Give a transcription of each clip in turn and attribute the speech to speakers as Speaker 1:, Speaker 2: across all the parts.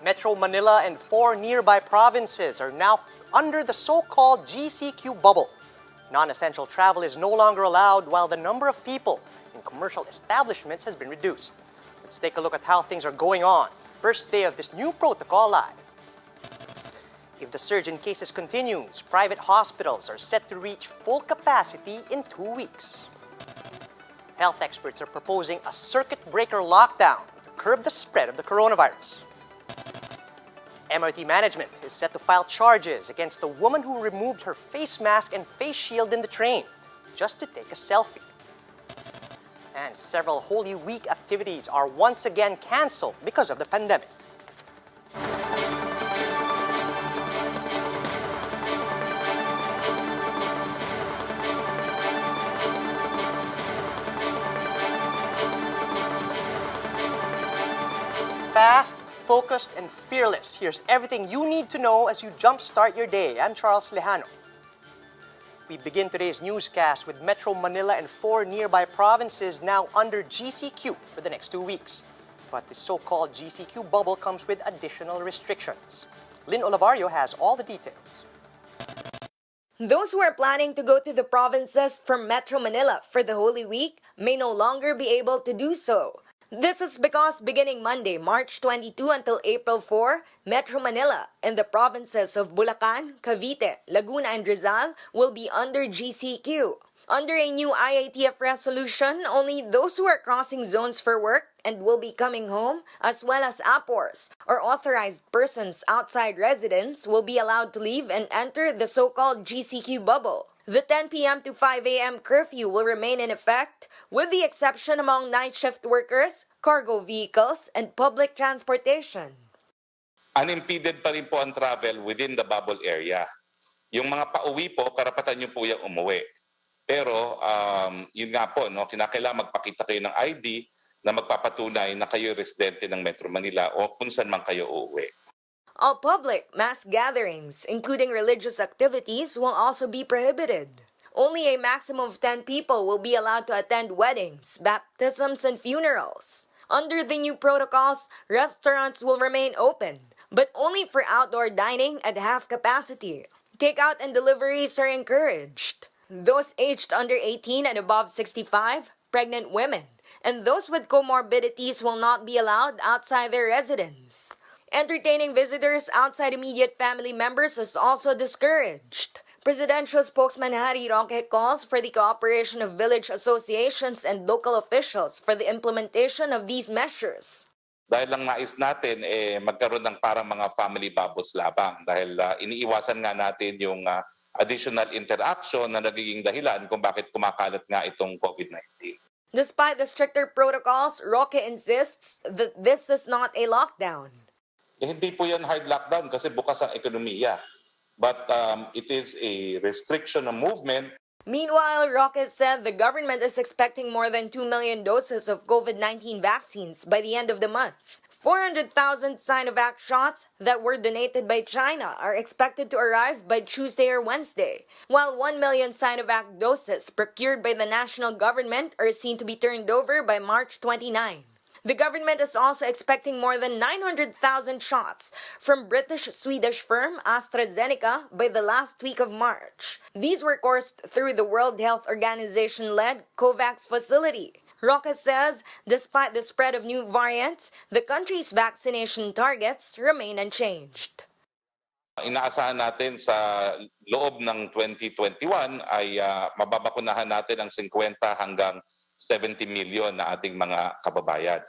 Speaker 1: Metro Manila and 4 nearby provinces are now under the so-called GCQ bubble. Non-essential travel is no longer allowed while the number of people in commercial establishments has been reduced. Let's take a look at how things are going on. First day of this new protocol live. If the surge in cases continues, private hospitals are set to reach full capacity in 2 weeks. Health experts are proposing a circuit breaker lockdown to curb the spread of the coronavirus. MRT management is set to file charges against the woman who removed her face mask and face shield in the train just to take a selfie. And several Holy Week activities are once again canceled because of the pandemic. Fast, focused, and fearless. Here's everything you need to know as you jumpstart your day. I'm Charles Lejano. We begin today's newscast with Metro Manila and 4 nearby provinces now under GCQ for the next 2 weeks. But the so-called GCQ bubble comes with additional restrictions. Lynn Olivario has all the details.
Speaker 2: Those who are planning to go to the provinces from Metro Manila for the Holy Week may no longer be able to do so. This is because beginning Monday, March 22 until April 4, Metro Manila and the provinces of Bulacan, Cavite, Laguna, and Rizal will be under GCQ. Under a new IATF resolution, only those who are crossing zones for work and will be coming home, as well as APORs or authorized persons outside residence, will be allowed to leave and enter the so-called GCQ bubble. The 10 p.m. to 5 a.m. curfew will remain in effect, with the exception among night shift workers, cargo vehicles, and public transportation.
Speaker 3: Unimpeded pa rin po ang travel within the bubble area. Yung mga pauwi po, karapatan nyo po yung umuwi. Pero yun nga po, no, kinakailangan magpakita kayo ng ID na magpapatunay na kayo residente ng Metro Manila o kung saan man kayo uuwi.
Speaker 2: All public mass gatherings, including religious activities, will also be prohibited. Only a maximum of 10 people will be allowed to attend weddings, baptisms, and funerals. Under the new protocols, restaurants will remain open, but only for outdoor dining at half capacity. Takeout and deliveries are encouraged. Those aged under 18 and above 65, pregnant women, and those with comorbidities will not be allowed outside their residence. Entertaining visitors outside immediate family members is also discouraged. Presidential spokesman Harry Roque calls for the cooperation of village associations and local officials for the implementation of these measures.
Speaker 3: Dahil lang nais natin magkaroon ng parang mga family bubbles labang dahil iniiwasan nga natin yung additional interaction na nagiging dahilan kung bakit kumakalat nga itong COVID-19.
Speaker 2: Despite the stricter protocols, Roque insists that this is not a lockdown.
Speaker 3: Hindi po yan hard lockdown kasi bukas ang ekonomiya. But it is a restriction of movement.
Speaker 2: Meanwhile, Roque said the government is expecting more than 2 million doses of COVID-19 vaccines by the end of the month. 400,000 Sinovac shots that were donated by China are expected to arrive by Tuesday or Wednesday, while 1 million Sinovac doses procured by the national government are seen to be turned over by March 29. The government is also expecting more than 900,000 shots from British-Swedish firm AstraZeneca by the last week of March. These were coursed through the World Health Organization-led COVAX facility. Roque says, despite the spread of new variants, the country's vaccination targets remain unchanged.
Speaker 3: Inaasahan natin sa loob ng 2021 ay mababakunahan natin ang 50 hanggang 70 million na ating mga kababayan.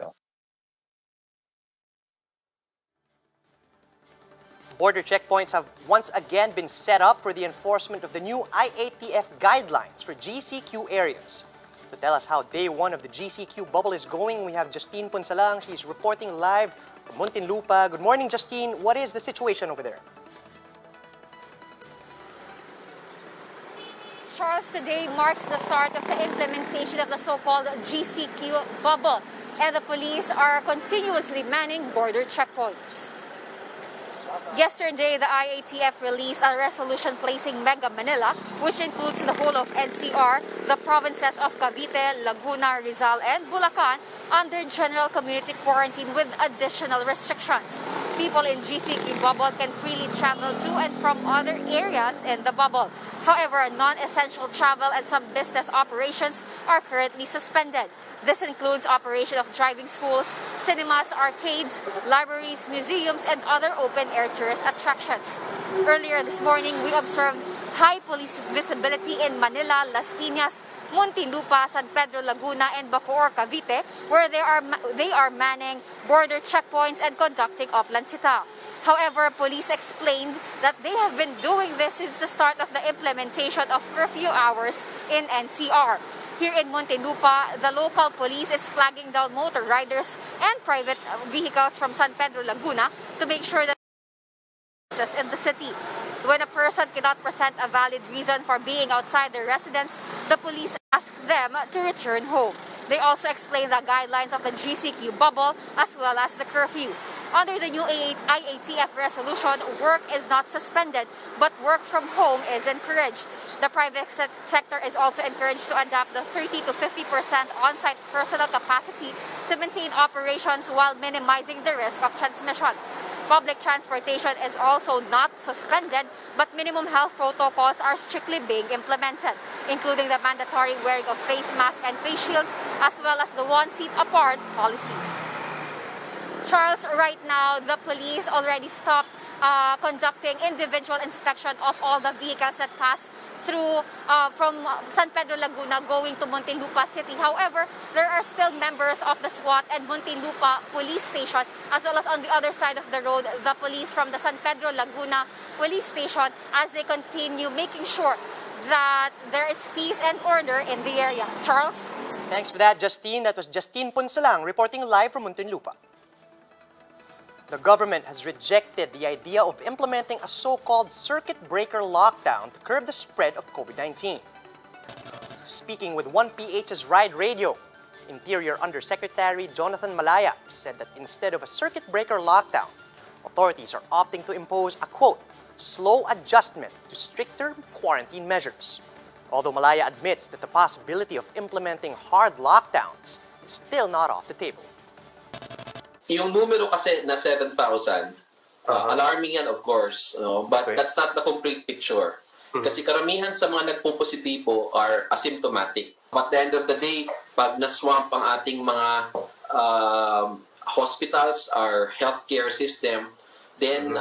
Speaker 1: Border checkpoints have once again been set up for the enforcement of the new IATF guidelines for GCQ areas. To tell us how day one of the GCQ bubble is going, we have Justine Punsalang. She's reporting live from Muntinlupa. Good morning, Justine. What is the situation over there?
Speaker 4: Charles, today marks the start of the implementation of the so-called GCQ bubble, and the police are continuously manning border checkpoints. Yesterday, the IATF released a resolution placing Mega Manila, which includes the whole of NCR, the provinces of Cavite, Laguna, Rizal, and Bulacan, under general community quarantine with additional restrictions. People in GCQ bubble can freely travel to and from other areas in the bubble. However, non-essential travel and some business operations are currently suspended. This includes operation of driving schools, cinemas, arcades, libraries, museums, and other open-air tourist attractions. Earlier this morning, we observed high police visibility in Manila, Las Piñas, Muntinlupa, San Pedro Laguna, and Bacoor, Cavite, where they are manning border checkpoints and conducting oplansita. However, police explained that they have been doing this since the start of the implementation of curfew hours in NCR. Here in Muntinlupa, the local police is flagging down motor riders and private vehicles from San Pedro Laguna to make sure that in the city. When a person cannot present a valid reason for being outside their residence, the police ask them to return home. They also explain the guidelines of the GCQ bubble as well as the curfew. Under the new IATF resolution, work is not suspended, but work from home is encouraged. The private sector is also encouraged to adapt the 30 to 50% on-site personnel capacity to maintain operations while minimizing the risk of transmission. Public transportation is also not suspended, but minimum health protocols are strictly being implemented, including the mandatory wearing of face masks and face shields, as well as the one seat apart policy. Charles, right now, the police already stopped conducting individual inspection of all the vehicles that pass through from San Pedro Laguna going to Muntinlupa City. However, there are still members of the SWAT and Muntinlupa Police Station, as well as on the other side of the road, the police from the San Pedro Laguna Police Station, as they continue making sure that there is peace and order in the area. Charles?
Speaker 1: Thanks for that, Justine. That was Justine Punsalang reporting live from Muntinlupa. The government has rejected the idea of implementing a so-called circuit breaker lockdown to curb the spread of COVID-19. Speaking with 1PH's Ride Radio, Interior Undersecretary Jonathan Malaya said that instead of a circuit breaker lockdown, authorities are opting to impose a, quote, slow adjustment to stricter quarantine measures. Although Malaya admits that the possibility of implementing hard lockdowns is still not off the table.
Speaker 5: Yung numero kasi na 7,000, alarming yan of course, but
Speaker 1: Okay.
Speaker 5: that's not the complete picture. Kasi karamihan sa mga nagpo-positibo are asymptomatic. But at the end of the day, pag naswamp ang ating mga hospitals, our healthcare system, then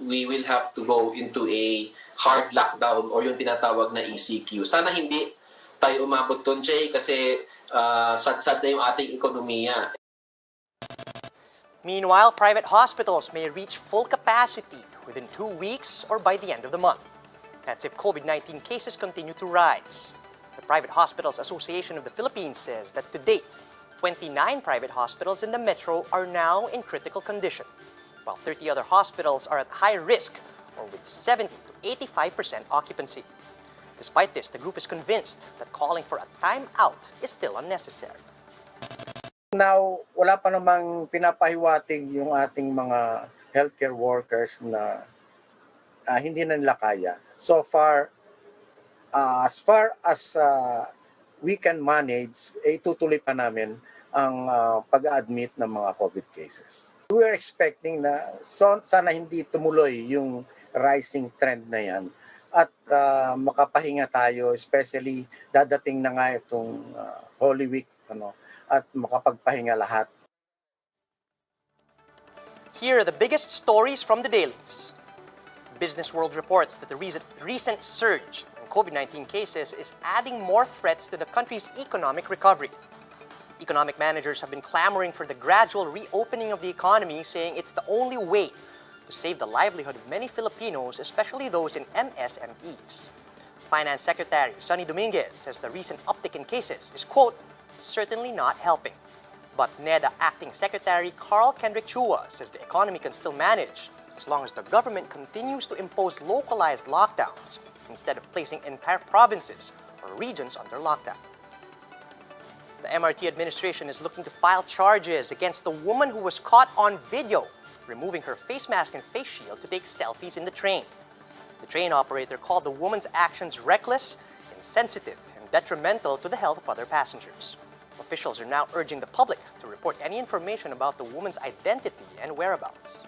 Speaker 5: we will have to go into a hard lockdown or yung tinatawag na ECQ. Sana hindi tayo umabot doon, Jay, kasi sad-sad na yung ating ekonomiya.
Speaker 1: Meanwhile, private hospitals may reach full capacity within 2 weeks or by the end of the month. That's if COVID-19 cases continue to rise. The Private Hospitals Association of the Philippines says that to date, 29 private hospitals in the metro are now in critical condition, while 30 other hospitals are at high risk or with 70 to 85% occupancy. Despite this, the group is convinced that calling for a timeout is still unnecessary.
Speaker 6: Now, wala pa namang pinapahiwatig yung ating mga healthcare workers na hindi na nila kaya. So far as we can manage, itutuloy pa namin ang pag-admit ng mga COVID cases. We are expecting na sana hindi tumuloy yung rising trend na yan at makapahinga tayo, especially dadating na nga itong Holy Week, at makapagpahinga lahat.
Speaker 1: Here are the biggest stories from the dailies. Business World reports that the recent surge in COVID-19 cases is adding more threats to the country's economic recovery. Economic managers have been clamoring for the gradual reopening of the economy, saying it's the only way to save the livelihood of many Filipinos, especially those in MSMEs. Finance Secretary Sonny Dominguez says the recent uptick in cases is, quote, certainly not helping. But NEDA Acting Secretary Carl Kendrick Chua says the economy can still manage as long as the government continues to impose localized lockdowns instead of placing entire provinces or regions under lockdown. The MRT administration is looking to file charges against the woman who was caught on video removing her face mask and face shield to take selfies in the train. The train operator called the woman's actions reckless, insensitive, and detrimental to the health of other passengers. Officials are now urging the public to report any information about the woman's identity and whereabouts.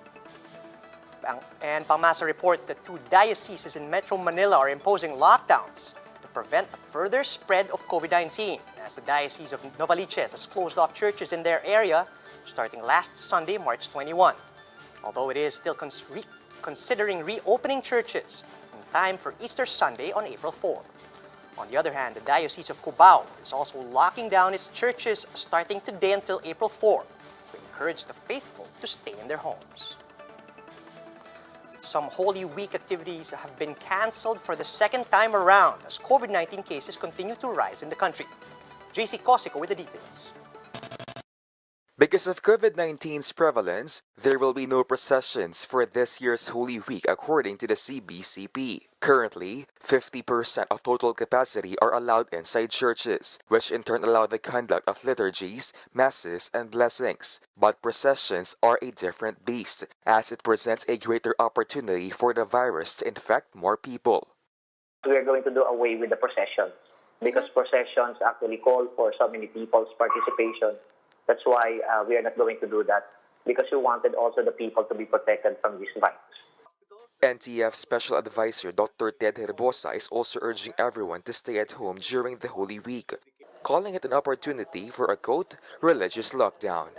Speaker 1: And Pamasa reports that 2 dioceses in Metro Manila are imposing lockdowns to prevent the further spread of COVID-19, as the Diocese of Novaliches has closed off churches in their area starting last Sunday, March 21. Although it is still considering reopening churches in time for Easter Sunday on April 4. On the other hand, the Diocese of Cubao is also locking down its churches starting today until April 4 to encourage the faithful to stay in their homes. Some Holy Week activities have been canceled for the second time around as COVID-19 cases continue to rise in the country. JC Cosico with the details.
Speaker 7: Because of COVID-19's prevalence, there will be no processions for this year's Holy Week according to the CBCP. Currently, 50% of total capacity are allowed inside churches, which in turn allow the conduct of liturgies, masses, and blessings. But processions are a different beast, as it presents a greater opportunity for the virus to infect more people.
Speaker 8: We are going to do away with the processions because processions actually call for so many people's participation. That's why we are not going to do that, because we wanted also the people to be protected from this virus.
Speaker 7: NTF Special Advisor Dr. Ted Herbosa is also urging everyone to stay at home during the Holy Week, calling it an opportunity for a quote, religious lockdown.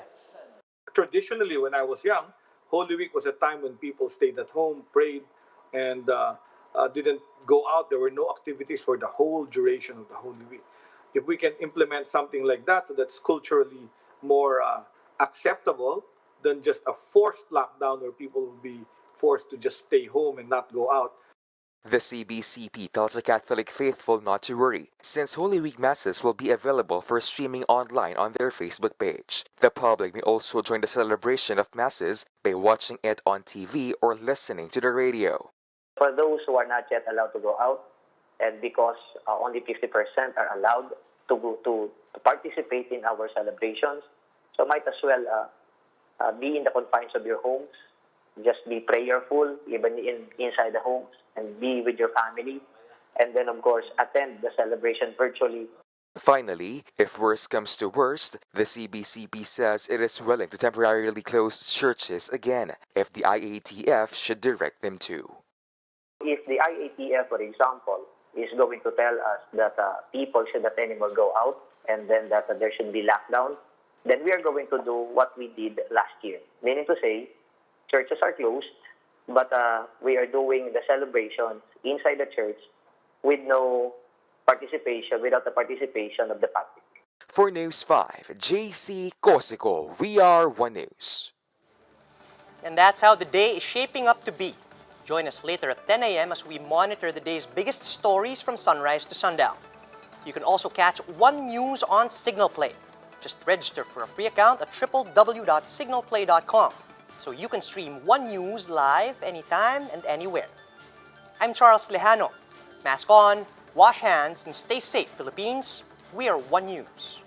Speaker 9: Traditionally, when I was young, Holy Week was a time when people stayed at home, prayed, and didn't go out. There were no activities for the whole duration of the Holy Week. If we can implement something like that, so that's culturally more acceptable than just a forced lockdown where people will be forced to just stay home and not go out.
Speaker 7: The CBCP tells the Catholic faithful not to worry, since Holy Week Masses will be available for streaming online on their Facebook page. The public may also join the celebration of Masses by watching it on TV or listening to the radio.
Speaker 8: For those who are not yet allowed to go out, and because only 50% are allowed to participate in our celebrations, so might as well be in the confines of your homes. Just be prayerful, even inside the homes, and be with your family. And then, of course, attend the celebration virtually.
Speaker 7: Finally, if worst comes to worst, the CBCP says it is willing to temporarily close churches again if the IATF should direct them to.
Speaker 8: If the IATF, for example, is going to tell us that people should not anymore go out and then that there should be lockdown, then we are going to do what we did last year. Meaning to say, churches are closed, but we are doing the celebrations inside the church with no participation, without the participation of the public.
Speaker 7: For News 5, JC Cosico, we are One News.
Speaker 1: And that's how the day is shaping up to be. Join us later at 10 a.m. as we monitor the day's biggest stories from sunrise to sundown. You can also catch One News on Signal Play. Just register for a free account at www.signalplay.com so you can stream One News live anytime and anywhere. I'm Charles Lejano. Mask on, wash hands, and stay safe, Philippines. We are One News.